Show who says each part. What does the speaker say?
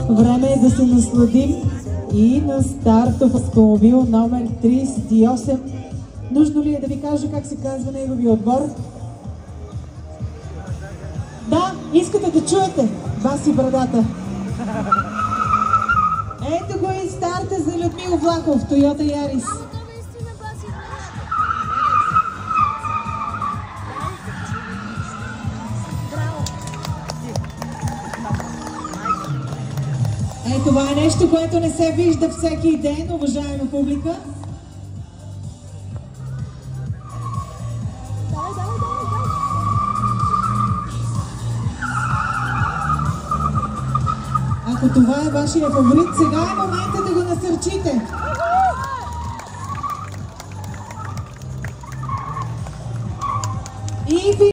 Speaker 1: Време е да се насладим и на стартов автомобил номер 38. Нужно ли е да ви кажа как се казва неговия отбор? Да, искате да чуете Баси Брадата. Ето го и старта за Людмил Влахов, Тойота Ярис. Това е нещо, което не се вижда всеки ден, уважаема публика. Ако това е вашия фаворит, сега е момента да го насърчите. И